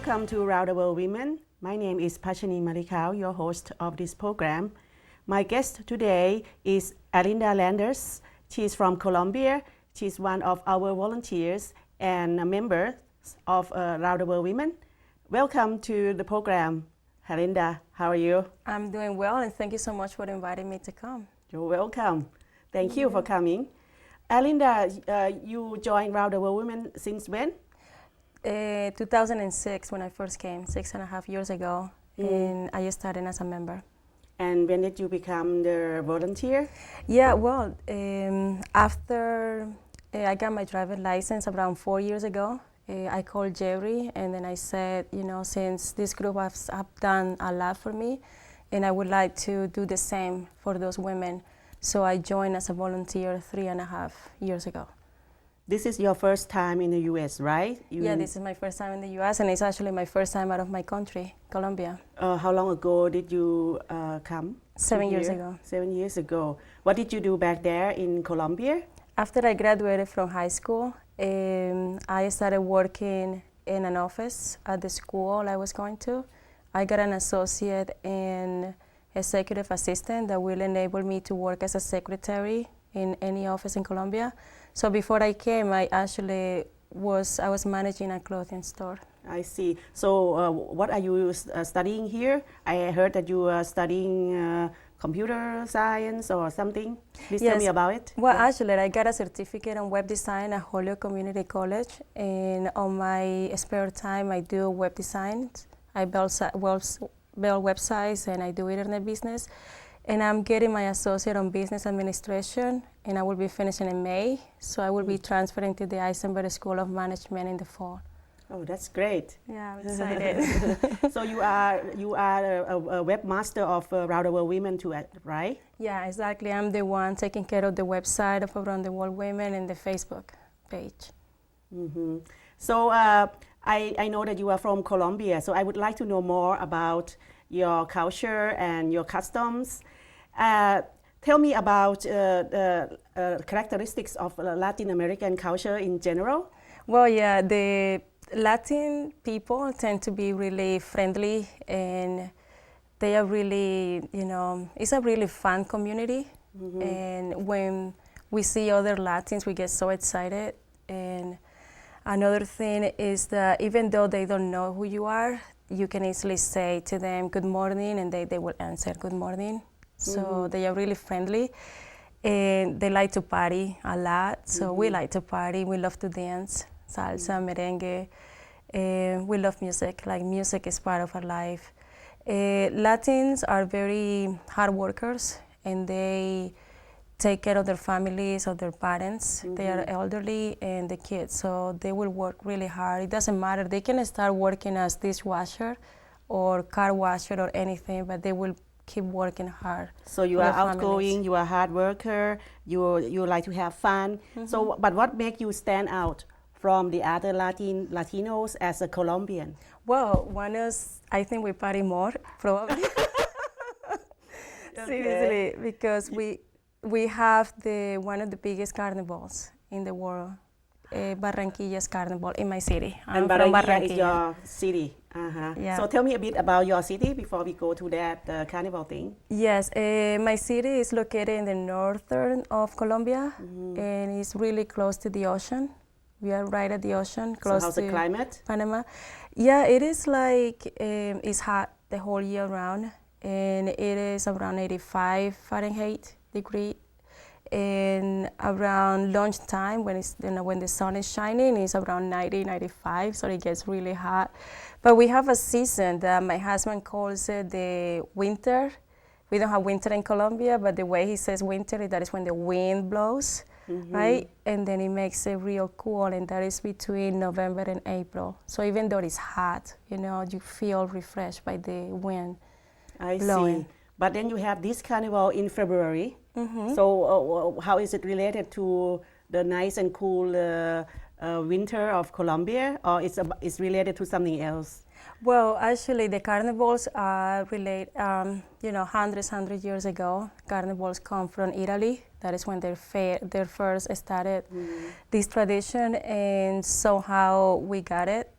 Welcome to Round the World Women. My name is Patchanee Malikhao, your host of this program. My guest today is Herlinda Landers. She is from Colombia. She is one of our volunteers and a member of Round the World Women. Welcome to the program, Herlinda. How are you? I'm doing well, and thank you so much for inviting me to come. You're welcome. Thank you for coming. Herlinda, you joined Round the World Women since when? 2006 when I first came, 6.5 years ago, and I started as a member. And when did you become the volunteer? Yeah, well, after I got my driver's license around 4 years ago, I called Jerry and then I said, since this group has done a lot for me, and I would like to do the same for those women. So I joined as a volunteer 3.5 years ago. This is your first time in the U.S., right? Yeah, this is my first time in the U.S. and it's actually my first time out of my country, Colombia. How long ago did you come? 7 years ago. 7 years ago. What did you do back there in Colombia? After I graduated from high school, I started working in an office at the school I was going to. I got an associate and executive assistant that will enable me to work as a secretary in any office in Colombia. So before I came, I was managing a clothing store. I see. So what are you studying here? I heard that you are studying computer science or something. Please tell me about it. Well, actually, I got a certificate in web design at Holyoke Community College. And on my spare time, I do web design. I build websites and I do internet business. And I'm getting my associate on business administration, and I will be finishing in May. So I will be transferring to the Eisenberg School of Management in the fall. Oh, that's great. Yeah, I'm excited. So you are a webmaster of Round the World Women too, right? Yeah, exactly. I'm the one taking care of the website of Round the World Women and the Facebook page. Mm-hmm. So I know that you are from Colombia, so I would like to know more about your culture and your customs. Tell me about the characteristics of Latin American culture in general. Well, yeah, the Latin people tend to be really friendly, and they are really, it's a really fun community. Mm-hmm. And when we see other Latins, we get so excited. And another thing is that even though they don't know who you are, you can easily say to them, good morning, and they will answer good morning. So they are really friendly, and they like to party a lot. So we like to party, we love to dance, salsa, merengue. We love music, like music is part of our life. Latins are very hard workers, and they take care of their families, of their parents. They are elderly and the kids, so they will work really hard. It doesn't matter. They can start working as dishwasher or car washer or anything, but they will keep working hard. So you are outgoing, you are a hard worker, you like to have fun. So, but what makes you stand out from the other Latinos as a Colombian? Well, one is, I think we party more, probably. Seriously, because we have one of the biggest carnivals in the world, Barranquilla's carnival in my city. And Barranquilla is your city. Yeah. So tell me a bit about your city before we go to that carnival thing. Yes, my city is located in the northern of Colombia, and it's really close to the ocean. We are right at the ocean, close to how's the climate? Panama. Yeah, it is like, it's hot the whole year round, and it is around 85 Fahrenheit degree. And around lunchtime, when the sun is shining, it's around 90, 95, so it gets really hot. But we have a season that my husband calls it the winter. We don't have winter in Colombia, but the way he says winter, that is when the wind blows, right? And then it makes it real cool, and that is between November and April. So even though it's hot, you feel refreshed by the wind blowing. See. But then you have this carnival in February. So how is it related to the nice and cool winter of Colombia, or it's related to something else? Well, actually, the carnivals are hundred years ago. Carnivals come from Italy. That is when they first started this tradition, and somehow we got it.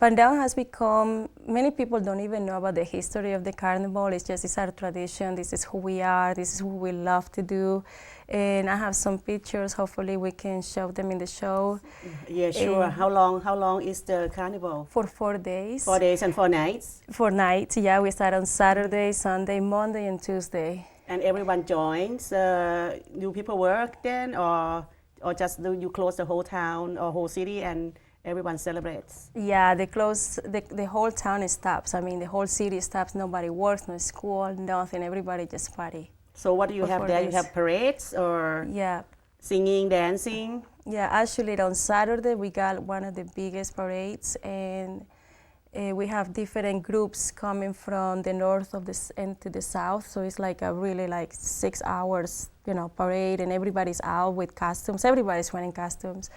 Pandown has become, many people don't even know about the history of the carnival. It's our tradition. This is who we are. This is what we love to do. And I have some pictures. Hopefully we can show them in the show. Yeah, sure. How long is the carnival? For 4 days. 4 days and 4 nights? 4 nights, yeah. We start on Saturday, Sunday, Monday, and Tuesday. And everyone joins? Do people work then? Or just do you close the whole town or whole city and everyone celebrates? Yeah, they close, the whole town stops. I mean, the whole city stops. Nobody works, no school, nothing. Everybody just party. So what do you have there? Days. You have parades or yeah, singing, dancing? Yeah, actually on Saturday we got one of the biggest parades, and we have different groups coming from the north of this and to the south. So it's like a really 6 hours, parade, and everybody's out with costumes. Everybody's wearing costumes.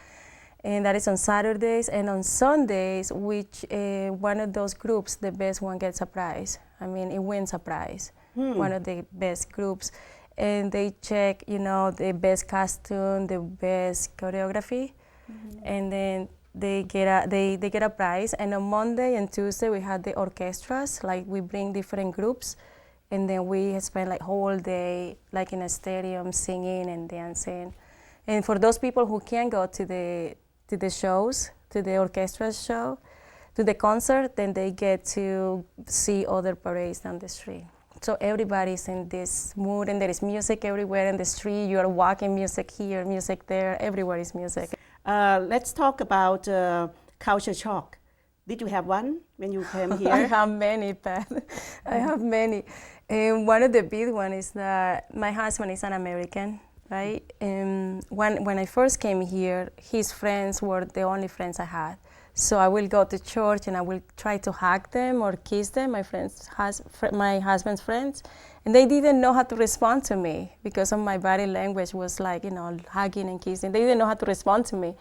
And that is on Saturdays. And on Sundays, which one of those groups, the best one, gets a prize. I mean, it wins a prize, one of the best groups. And they check, the best costume, the best choreography, and then they get a prize. And on Monday and Tuesday, we had the orchestras. We bring different groups, and then we spend whole day in a stadium singing and dancing. And for those people who can't go to the shows, to the orchestra show, to the concert, then they get to see other parades down the street. So everybody's in this mood, and there is music everywhere in the street. You are walking, music here, music there, everywhere is music. Let's talk about culture shock. Did you have one when you came here? I have many, Pat. I have many. And one of the big ones is that my husband is an American, right? And when I first came here, his friends were the only friends I had. So I will go to church and I will try to hug them or kiss them, my husband's friends. And they didn't know how to respond to me because of my body language was hugging and kissing. They didn't know how to respond to me.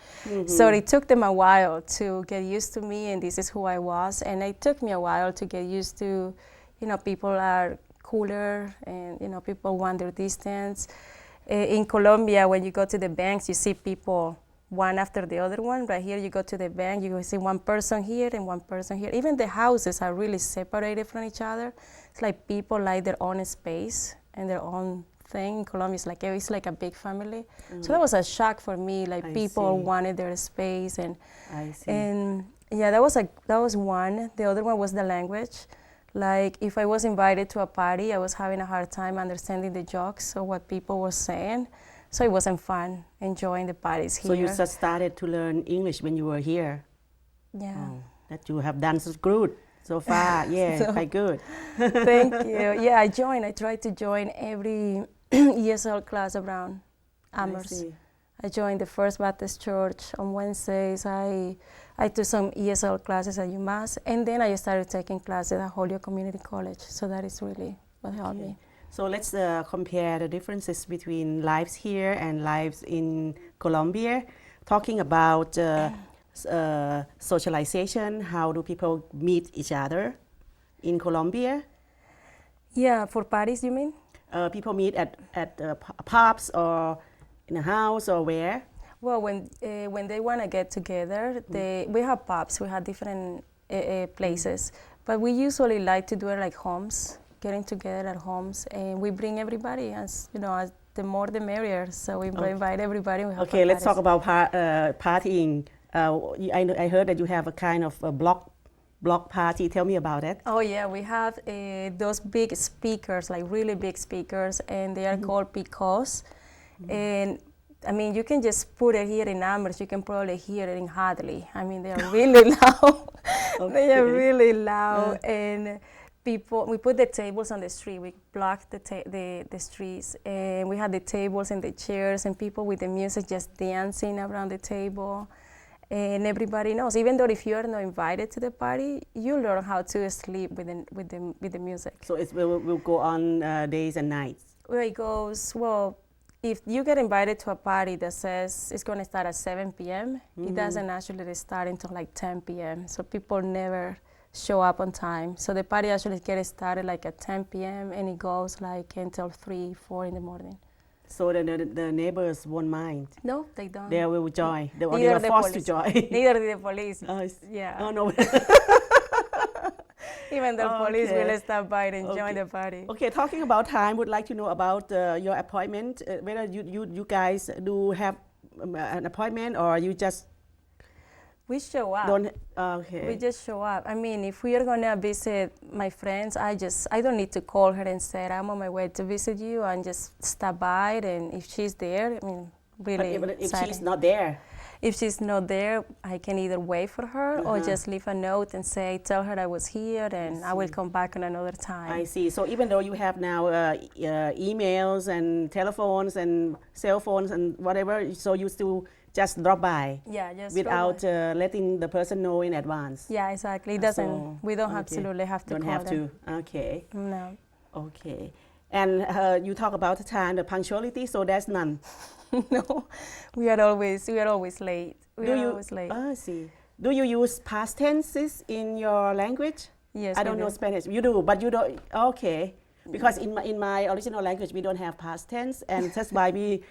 So it took them a while to get used to me, and this is who I was. And it took me a while to get used to, people are cooler, and people want their distance. In Colombia, when you go to the banks, you see people one after the other one. Right here, you go to the bank, you see one person here and one person here. Even the houses are really separated from each other. It's like people like their own space and their own thing. In Colombia, it's like a big family. So that was a shock for me. People wanted their space, and yeah, that was one. The other one was the language. If I was invited to a party, I was having a hard time understanding the jokes or what people were saying. So it wasn't fun enjoying the parties here. So you just started to learn English when you were here? Yeah. Oh, that you have done so good so far. Yeah, quite good. Thank you. Yeah, I tried to join every ESL class around Amherst. I joined the First Baptist Church on Wednesdays. I took some ESL classes at UMass, and then I started taking classes at Holyoke Community College. So that is really what helped me. So let's compare the differences between lives here and lives in Colombia. Talking about socialization, how do people meet each other in Colombia? Yeah, for parties, you mean? People meet at pubs or in a house or where? Well, when they want to get together, we have pubs, we have different places, but we usually like to do it like homes. Getting together at homes, and we bring everybody, as the more the merrier. So we invite everybody. We have let's talk about partying. I heard that you have a kind of a block party. Tell me about it. Oh yeah, we have those big speakers, really big speakers, and they are called picos. And I mean, you can just put it here in Amherst. You can probably hear it in Hadley. I mean, they are really loud. They are really loud, and we put the tables on the street. We blocked the streets, and we had the tables and the chairs, and people with the music just dancing around the table. And everybody knows, even though if you are not invited to the party, you learn how to sleep with the music. So it will go on days and nights? Well, it goes, if you get invited to a party that says it's going to start at 7 p.m., it doesn't actually start until 10 p.m. So people never show up on time. So the party actually gets started at 10 p.m. and it goes until 3, 4 in the morning. So the neighbors won't mind. No, they don't. They will join. They Neither were the forced to police. join. Neither the police. Yeah. Oh no. Even the police Okay. will stop by and Okay. join the party. Okay, talking about time, would like to know about your appointment. Whether you guys do have an appointment or you just We show up. don't. Okay. We just show up. I mean, if we are gonna visit my friends, I don't need to call her and say I'm on my way to visit you, and just stop by. And if she's there, I mean, But really. even if exciting. she's not there, If she's not there, I can either wait for her or just leave a note and say, tell her I was here and I will come back on another time. I see. So even though you have now emails and telephones and cell phones and whatever, so you still just drop by Yeah, just without drop letting the person know in advance. by. Yeah, exactly. It doesn't. So, We don't okay. absolutely have to Don't call have them. to. Okay. No. Okay. And you talk about the time, the punctuality. So there's none. No, we are always late. We are always late. I see. Do you use past tenses in your language? Yes, I we don't know do. Spanish. You do, but you don't. Okay. Because in my original language we don't have past tense, and that's why we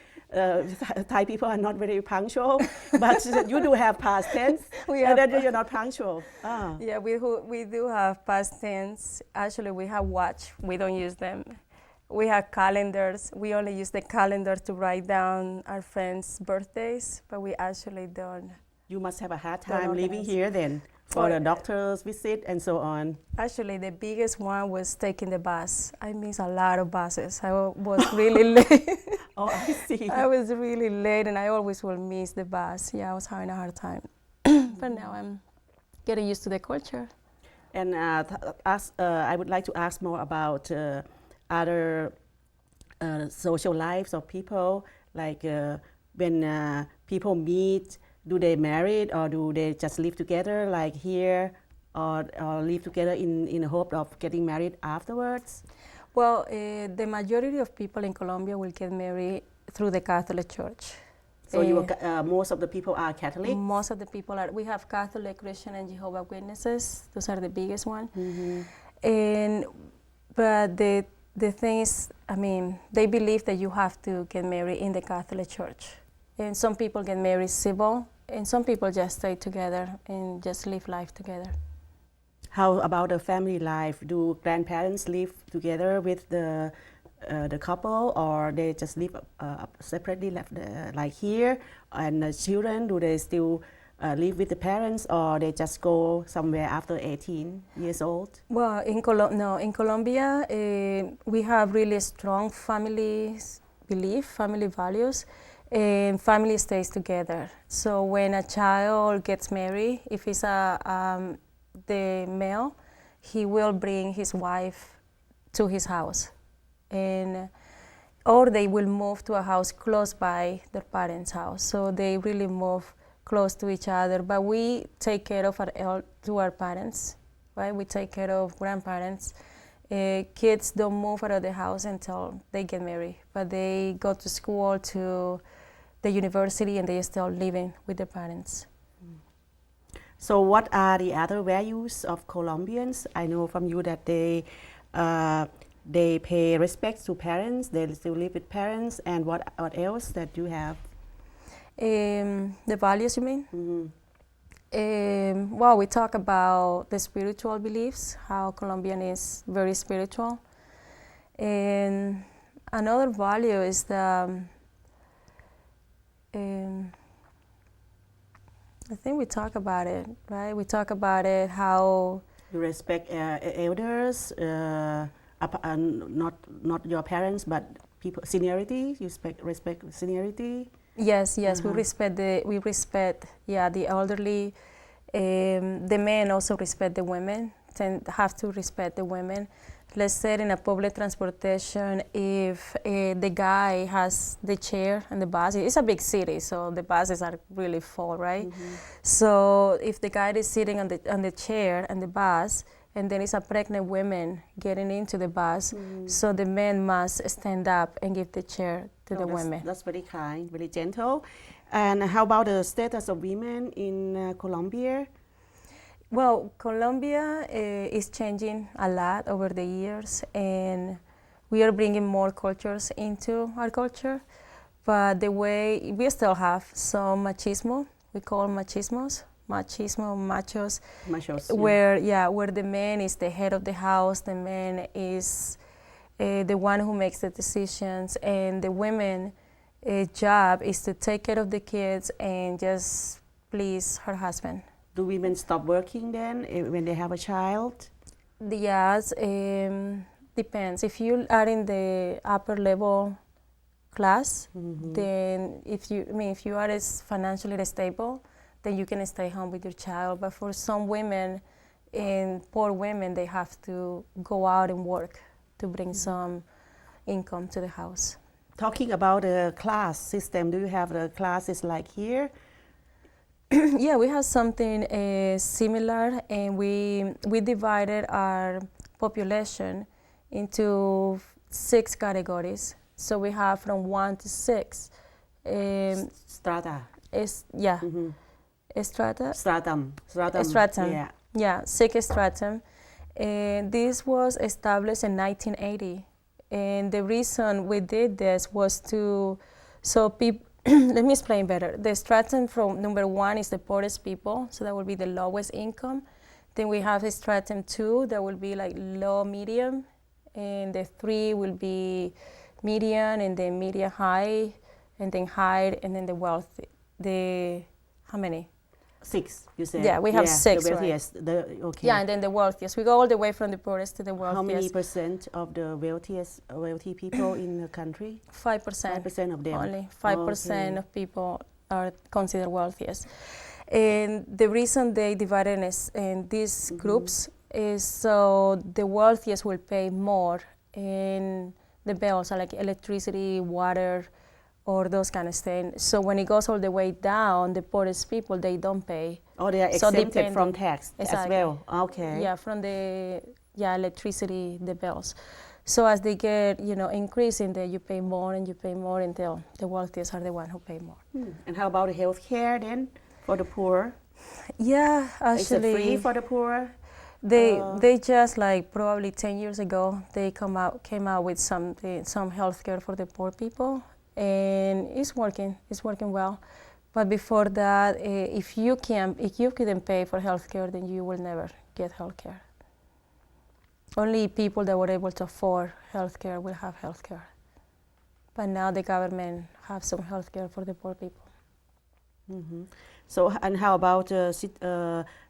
Thai people are not very punctual. But you do have past tense, and then you're not punctual. Ah. Yeah, we do have past tense. Actually, we have watch. We don't use them. We have calendars. We only use the calendar to write down our friends' birthdays, but we actually don't. You must have a hard Don't time living organize. here then for the doctor's visit and so on. Actually, the biggest one was taking the bus. I miss a lot of buses. I was really late. Oh, I see. I was really late, and I always will miss the bus. Yeah, I was having a hard time. But now I'm getting used to the culture. And I would like to ask more about other social lives of people, like when people meet, do they marry or do they just live together like here, or live together in the hope of getting married afterwards? Well, the majority of people in Colombia will get married through the Catholic Church. So most of the people are Catholic? Most of the people are. We have Catholic, Christian, and Jehovah's Witnesses. Those are the biggest ones. But the thing is, I mean, they believe that you have to get married in the Catholic Church. And some people get married civil, and some people just stay together and just live life together. How about the family life? Do grandparents live together with the couple, or they just live separately, like here? And the children, do they still live with the parents, or they just go somewhere after 18 years old? Well, in Colombia, we have really strong family belief, family values, and family stays together. So when a child gets married, if it's the male, he will bring his wife to his house, or they will move to a house close by their parents' house. So they really move close to each other. But we take care of our parents, right? We take care of grandparents. Kids don't move out of the house until they get married, but they go to school, to the university, and they still living with their parents. So what are the other values of Colombians? I know from you that they pay respect to parents, they still live with parents, and what else that you have? The values, you mean? Mm-hmm. Well, we talk about the spiritual beliefs, how Colombian is very spiritual. And another value is I think we talk about it, right? We talk about it, how you respect elders, not your parents, but people, seniority. You respect seniority. Yes, we respect the elderly. The men also respect the women. Have to respect the women. Let's say in a public transportation, if the guy has the chair and the bus, it's a big city, so the buses are really full, right? Mm-hmm. So if the guy is sitting on the chair and the bus, and then it's a pregnant woman getting into the bus, so the man must stand up and give the chair to the women. That's very kind, very gentle. And how about the status of women in Colombia? Well, Colombia is changing a lot over the years, and we are bringing more cultures into our culture, but the way we still have some machismo, we call machismo, machos, where the man is the head of the house, the man is the one who makes the decisions, and the women job is to take care of the kids and just please her husband. Do women stop working then when they have a child? Yes, depends. If you are in the upper level class, then if you are financially stable, then you can stay home with your child. But for some women, and poor women, they have to go out and work to bring some income to the house. Talking about the class system, do you have the classes like here? Yeah, we have something similar, and we divided our population into 6 categories. So we have from 1 to 6. Strata. Strata. Stratum. Stratum. Yeah, 6 stratum. And this was established in 1980. And the reason we did this was so people, let me explain better. The stratum from number 1 is the poorest people, so that will be the lowest income. Then we have a stratum 2, that will be like low medium, and the 3 will be median, and then medium high, and then high, and then the wealthy. How many? 6, you said. Yeah, we have 6, the wealthiest, right? Okay. Yeah, and then the wealthiest. We go all the way from the poorest to the wealthiest. How many percent of the wealthy people in the country? 5%. 5% of them. Only 5% of people are considered wealthiest. And the reason they divided in these groups is so the wealthiest will pay more in the bills, like electricity, water, or those kind of things. So when it goes all the way down, the poorest people, they don't pay. Oh, they are exempted from tax as well. Okay. Yeah, from the electricity, the bills. So as they get, increasing, you pay more and you pay more until the wealthiest are the ones who pay more. And how about health care then for the poor? Yeah, actually. Is it free for the poor? They just probably 10 years ago, they came out with some health care for the poor people. And it's working well. But before that, if you couldn't pay for healthcare, then you will never get healthcare. Only people that were able to afford healthcare will have healthcare. But now the government have some healthcare for the poor people. So, and how about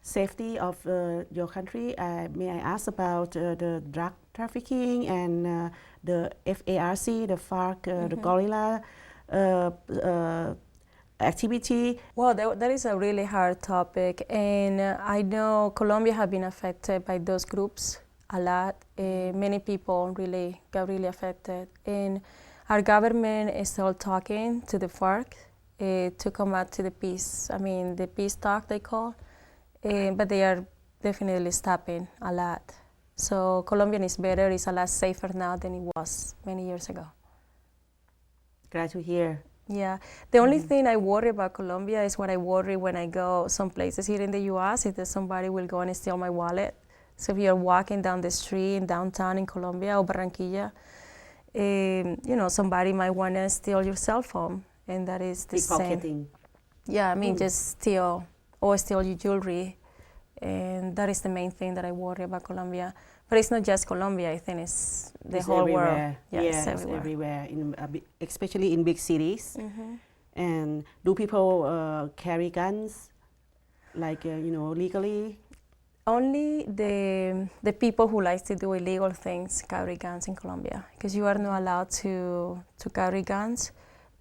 safety of your country? May I ask about the drug trafficking and the FARC, the FARC, the guerrilla activity? Well, that is a really hard topic, and I know Colombia has been affected by those groups a lot. Many people got really affected, and our government is still talking to the FARC to come out to the peace. The peace talk they call, but they are definitely stopping a lot. So Colombian is better, it's a lot safer now than it was many years ago. Glad to hear. Yeah, the only thing I worry about Colombia is what I worry when I go some places here in the U.S. is that somebody will go and steal my wallet. So if you're walking down the street in downtown in Colombia or Barranquilla, somebody might want to steal your cell phone, and that is the same. Yeah, just steal your jewelry, and that is the main thing that I worry about Colombia. But it's not just Colombia, I think it's whole everywhere. World. Yeah, it's everywhere, especially in big cities. And do people carry guns, legally? Only the people who like to do illegal things carry guns in Colombia, because you are not allowed to carry guns.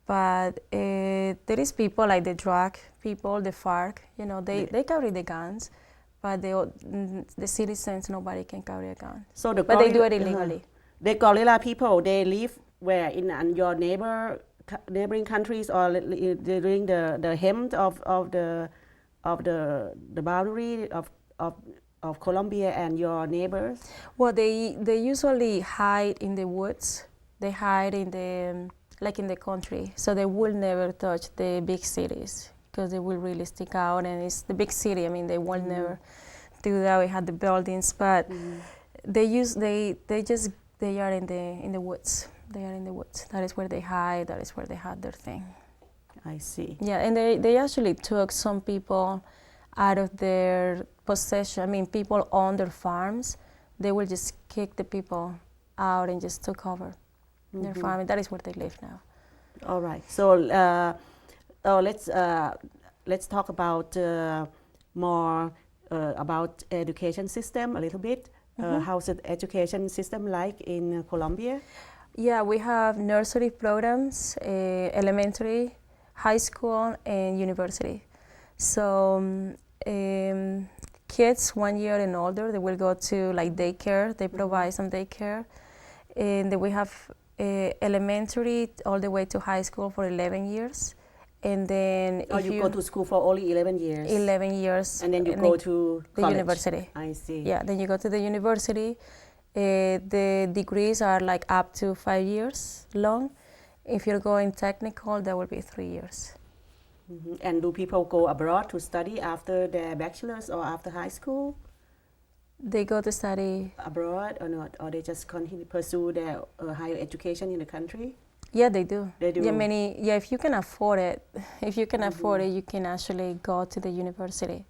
But there is people like the drug people, the FARC, they carry the guns, but the citizens, nobody can carry a gun. So but they do it illegally. The guerrilla people, they live where? In your neighboring countries, or during the hem of the boundary of Colombia and your neighbors? Well, they usually hide in the woods. They hide in the country, so they will never touch the big cities because they will really stick out, and it's the big city. They will never do that. We had the buildings, but they they are in the woods. They are in the woods. That is where they hide. That is where they had their thing. I see. Yeah, and they actually took some people out of their possession. I mean, people on their farms. They will just kick the people out and just took over their farm. And that is where they live now. All right. So let's talk about more about education system a little bit. How's the education system like in Colombia? Yeah, we have nursery programs, elementary, high school, and university. So kids 1 year and older, they will go to like daycare. They provide some daycare. And then we have elementary all the way to high school for 11 years. And then if you go to school for only 11 years? 11 years. And then you go to the college. University. I see. Yeah, then you go to the university. The degrees are like up to 5 years long. If you're going technical, that will be 3 years. And do people go abroad to study after their bachelor's or after high school? They go to study abroad or not? Or they just continue pursue their higher education in the country? Yeah, they do. They do. Yeah, if you can afford it, you can actually go to the university.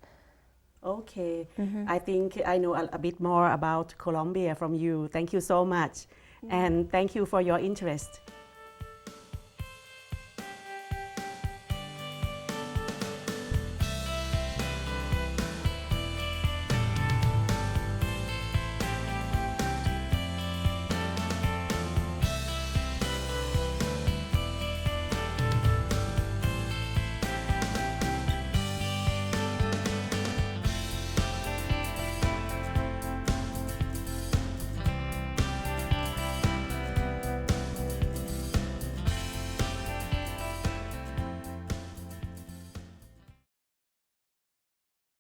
Okay. I think I know a bit more about Colombia from you. Thank you so much. And thank you for your interest.